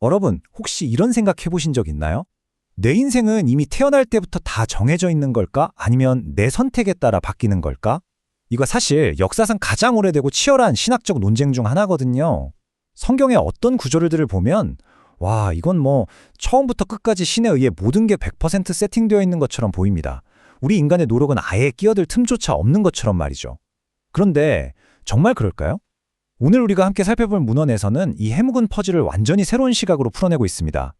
여러분, 혹시 이런 생각 해보신 적 있나요? 내 인생은 이미 태어날 때부터 다 정해져 있는 걸까? 아니면 내 선택에 따라 바뀌는 걸까? 이거 사실 역사상 가장 오래되고 치열한 신학적 논쟁 중 하나거든요. 성경의 어떤 구절들을 보면 와, 이건 뭐 처음부터 끝까지 신에 의해 모든 게 100% 세팅되어 있는 것처럼 보입니다. 우리 인간의 노력은 아예 끼어들 틈조차 없는 것처럼 말이죠. 그런데 정말 그럴까요? 오늘 우리가 함께 살펴볼 문헌에서는 이 해묵은 퍼즐을 완전히 새로운 시각으로 풀어내고 있습니다.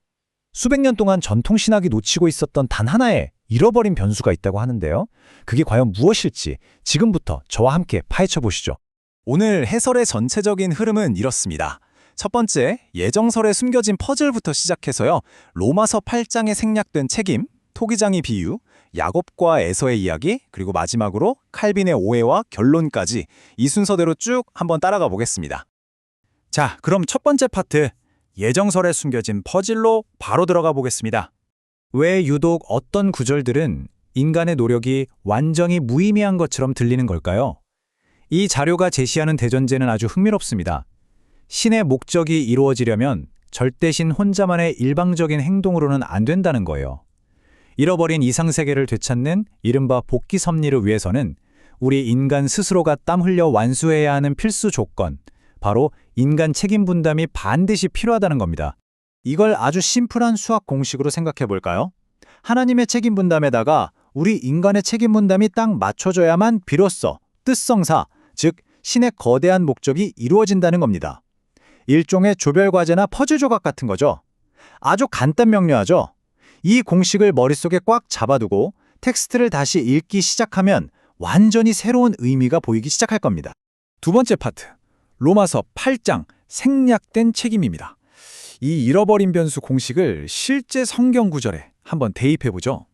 수백 년 동안 전통 신학이 놓치고 있었던 단 하나의 잃어버린 변수가 있다고 하는데요. 그게 과연 무엇일지 지금부터 저와 함께 파헤쳐 보시죠. 오늘 해설의 전체적인 흐름은 이렇습니다. 첫 번째, 예정설에 숨겨진 퍼즐부터 시작해서요. 로마서 8장에 생략된 책임, 토기장의 비유, 야곱과 에서의 이야기, 그리고 마지막으로 칼빈의 오해와 결론까지 이 순서대로 쭉 한번 따라가 보겠습니다. 자, 그럼 첫 번째 파트, 예정설에 숨겨진 퍼즐로 바로 들어가 보겠습니다. 왜 유독 어떤 구절들은 인간의 노력이 완전히 무의미한 것처럼 들리는 걸까요? 이 자료가 제시하는 대전제는 아주 흥미롭습니다. 신의 목적이 이루어지려면 절대신 혼자만의 일방적인 행동으로는 안 된다는 거예요. 잃어버린 이상세계를 되찾는 이른바 복귀 섭리를 위해서는 우리 인간 스스로가 땀 흘려 완수해야 하는 필수 조건, 바로 인간 책임 분담이 반드시 필요하다는 겁니다. 이걸 아주 심플한 수학 공식으로 생각해 볼까요? 하나님의 책임 분담에다가 우리 인간의 책임 분담이 딱 맞춰져야만 비로소 뜻성사, 즉 신의 거대한 목적이 이루어진다는 겁니다. 일종의 조별과제나 퍼즐 조각 같은 거죠. 아주 간단 명료하죠? 이 공식을 머릿속에 꽉 잡아두고 텍스트를 다시 읽기 시작하면 완전히 새로운 의미가 보이기 시작할 겁니다. 두 번째 파트, 로마서 8장 생략된 책임입니다. 이 잃어버린 변수 공식을 실제 성경 구절에 한번 대입해보죠.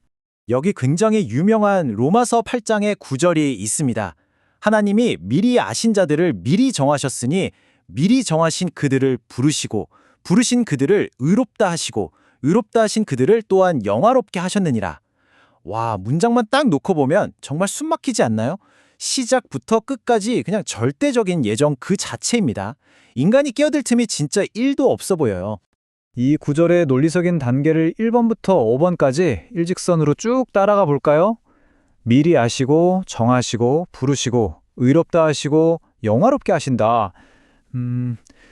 여기 굉장히 유명한 로마서 8장의 구절이 있습니다. 하나님이 미리 아신 자들을 미리 정하셨으니 미리 정하신 그들을 부르시고 부르신 그들을 의롭다 하시고 의롭다 하신 그들을 또한 영화롭게 하셨느니라. 와, 문장만 딱 놓고 보면 정말 숨막히지 않나요? 시작부터 끝까지 그냥 절대적인 예정 그 자체입니다. 인간이 끼어들 틈이 진짜 1도 없어 보여요. 이 구절의 논리적인 단계를 1번부터 5번까지 일직선으로 쭉 따라가 볼까요? 미리 아시고 정하시고 부르시고 의롭다 하시고 영화롭게 하신다.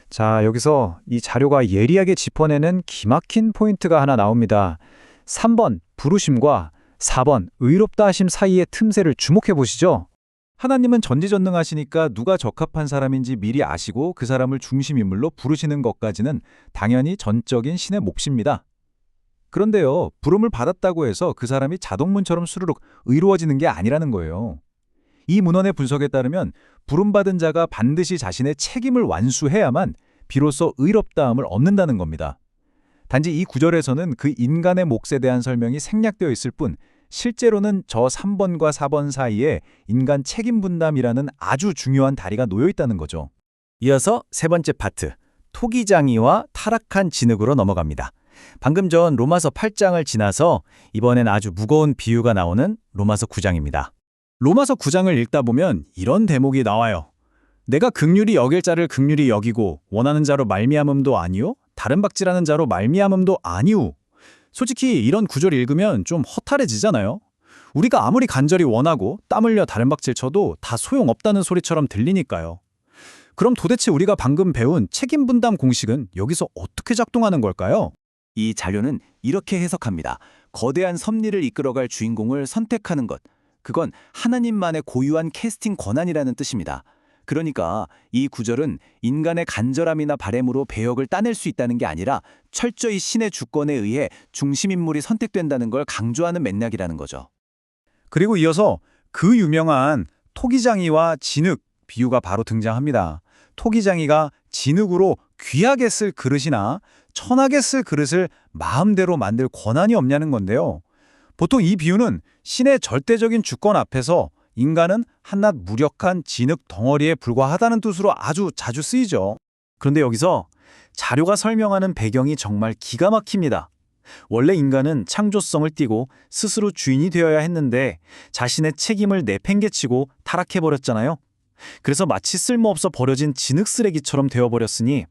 자, 여기서 이 자료가 예리하게 짚어내는 기막힌 포인트가 하나 나옵니다. 3번 부르심과 4번 의롭다 하심 사이의 틈새를 주목해 보시죠. 하나님은 전지전능하시니까 누가 적합한 사람인지 미리 아시고 그 사람을 중심인물로 부르시는 것까지는 당연히 전적인 신의 몫입니다. 그런데요, 부름을 받았다고 해서 그 사람이 자동문처럼 수르륵 의로워지는 게 아니라는 거예요. 이 문헌의 분석에 따르면 부름받은 자가 반드시 자신의 책임을 완수해야만 비로소 의롭다함을 얻는다는 겁니다. 단지 이 구절에서는 그 인간의 몫에 대한 설명이 생략되어 있을 뿐 실제로는 저 3번과 4번 사이에 인간 책임 분담이라는 아주 중요한 다리가 놓여 있다는 거죠. 이어서 세 번째 파트, 토기장이와 타락한 진흙으로 넘어갑니다. 방금 전 로마서 8장을 지나서 이번엔 아주 무거운 비유가 나오는 로마서 9장입니다. 로마서 9장을 읽다 보면 이런 대목이 나와요. 내가 긍휼히 여길 자를 긍휼히 여기고 원하는 자로 말미암음도 아니요 다른 박질하는 자로 말미암음도 아니오. 솔직히 이런 구절 읽으면 좀 허탈해지잖아요. 우리가 아무리 간절히 원하고 땀 흘려 다른 박질 쳐도 다 소용없다는 소리처럼 들리니까요. 그럼 도대체 우리가 방금 배운 책임 분담 공식은 여기서 어떻게 작동하는 걸까요? 이 자료는 이렇게 해석합니다. 거대한 섭리를 이끌어갈 주인공을 선택하는 것, 그건 하나님만의 고유한 캐스팅 권한이라는 뜻입니다. 그러니까 이 구절은 인간의 간절함이나 바램으로 배역을 따낼 수 있다는 게 아니라 철저히 신의 주권에 의해 중심인물이 선택된다는 걸 강조하는 맥락이라는 거죠. 그리고 이어서 그 유명한 토기장이와 진흙 비유가 바로 등장합니다. 토기장이가 진흙으로 귀하게 쓸 그릇이나 천하게 쓸 그릇을 마음대로 만들 권한이 없냐는 건데요. 보통 이 비유는 신의 절대적인 주권 앞에서 인간은 한낱 무력한 진흙 덩어리에 불과하다는 뜻으로 아주 자주 쓰이죠. 그런데 여기서 자료가 설명하는 배경이 정말 기가 막힙니다. 원래 인간은 창조성을 띠고 스스로 주인이 되어야 했는데 자신의 책임을 내팽개치고 타락해버렸잖아요. 그래서 마치 쓸모없어 버려진 진흙 쓰레기처럼 되어버렸으니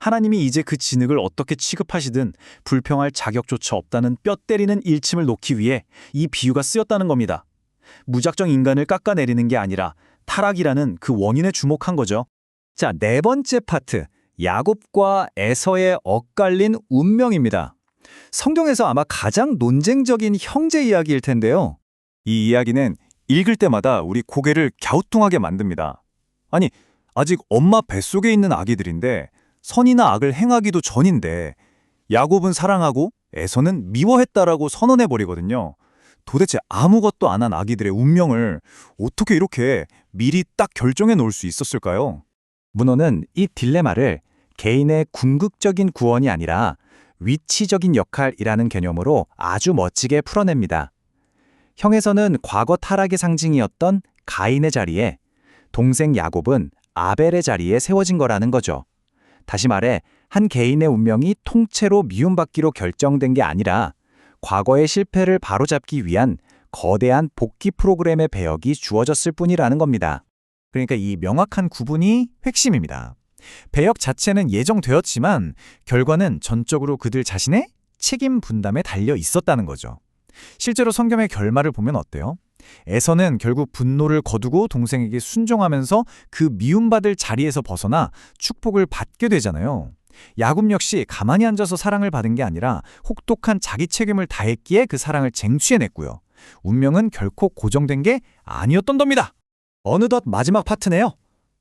하나님이 이제 그 진흙을 어떻게 취급하시든 불평할 자격조차 없다는 뼈 때리는 일침을 놓기 위해 이 비유가 쓰였다는 겁니다. 무작정 인간을 깎아내리는 게 아니라 타락이라는 그 원인에 주목한 거죠. 자, 네 번째 파트. 야곱과 에서의 엇갈린 운명입니다. 성경에서 아마 가장 논쟁적인 형제 이야기일 텐데요. 이 이야기는 읽을 때마다 우리 고개를 갸우뚱하게 만듭니다. 아니, 아직 엄마 뱃속에 있는 아기들인데 선이나 악을 행하기도 전인데 야곱은 사랑하고 에서는 미워했다라고 선언해버리거든요. 도대체 아무것도 안 한 아기들의 운명을 어떻게 이렇게 미리 딱 결정해 놓을 수 있었을까요? 문헌은 이 딜레마를 개인의 궁극적인 구원이 아니라 위치적인 역할이라는 개념으로 아주 멋지게 풀어냅니다. 형에서는 과거 타락의 상징이었던 가인의 자리에 동생 야곱은 아벨의 자리에 세워진 거라는 거죠. 다시 말해 한 개인의 운명이 통째로 미움받기로 결정된 게 아니라 과거의 실패를 바로잡기 위한 거대한 복귀 프로그램의 배역이 주어졌을 뿐이라는 겁니다. 그러니까 이 명확한 구분이 핵심입니다. 배역 자체는 예정되었지만 결과는 전적으로 그들 자신의 책임 분담에 달려 있었다는 거죠. 실제로 성경의 결말을 보면 어때요? 에서는 결국 분노를 거두고 동생에게 순종하면서 그 미움받을 자리에서 벗어나 축복을 받게 되잖아요. 야곱 역시 가만히 앉아서 사랑을 받은 게 아니라 혹독한 자기 책임을 다했기에 그 사랑을 쟁취해냈고요. 운명은 결코 고정된 게 아니었던 겁니다. 어느덧 마지막 파트네요.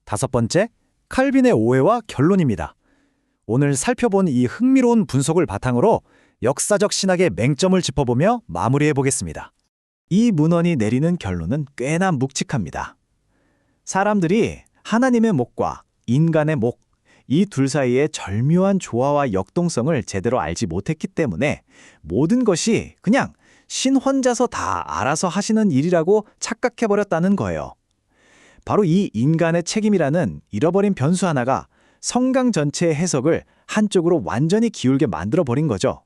다섯 번째, 칼빈의 오해와 결론입니다. 오늘 살펴본 이 흥미로운 분석을 바탕으로 역사적 신학의 맹점을 짚어보며 마무리해보겠습니다. 이 문헌이 내리는 결론은 꽤나 묵직합니다. 사람들이 하나님의 목과 인간의 목, 이 둘 사이의 절묘한 조화와 역동성을 제대로 알지 못했기 때문에 모든 것이 그냥 신 혼자서 다 알아서 하시는 일이라고 착각해버렸다는 거예요. 바로 이 인간의 책임이라는 잃어버린 변수 하나가 성경 전체의 해석을 한쪽으로 완전히 기울게 만들어버린 거죠.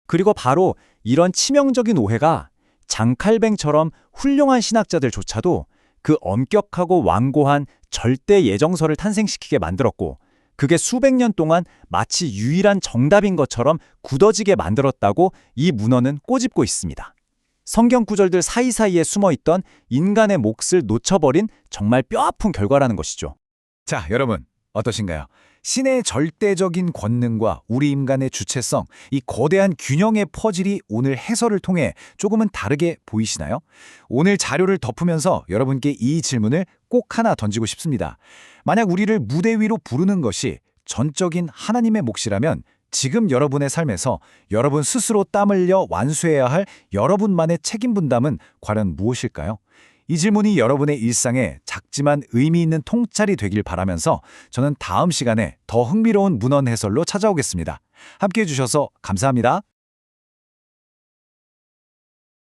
그리고 바로 이런 치명적인 오해가 장칼뱅처럼 훌륭한 신학자들조차도 그 엄격하고 완고한 절대 예정설을 탄생시키게 만들었고 그게 수백 년 동안 마치 유일한 정답인 것처럼 굳어지게 만들었다고 이 문헌은 꼬집고 있습니다. 성경 구절들 사이사이에 숨어있던 인간의 몫을 놓쳐버린 정말 뼈아픈 결과라는 것이죠. 자, 여러분 어떠신가요? 신의 절대적인 권능과 우리 인간의 주체성, 이 거대한 균형의 퍼즐이 오늘 해설을 통해 조금은 다르게 보이시나요? 오늘 자료를 덮으면서 여러분께 이 질문을 꼭 하나 던지고 싶습니다. 만약 우리를 무대 위로 부르는 것이 전적인 하나님의 몫이라면 지금 여러분의 삶에서 여러분 스스로 땀 흘려 완수해야 할 여러분만의 책임 분담은 과연 무엇일까요? 이 질문이 여러분의 일상에 작지만 의미 있는 통찰이 되길 바라면서 저는 다음 시간에 더 흥미로운 문헌 해설로 찾아오겠습니다. 함께해 주셔서 감사합니다.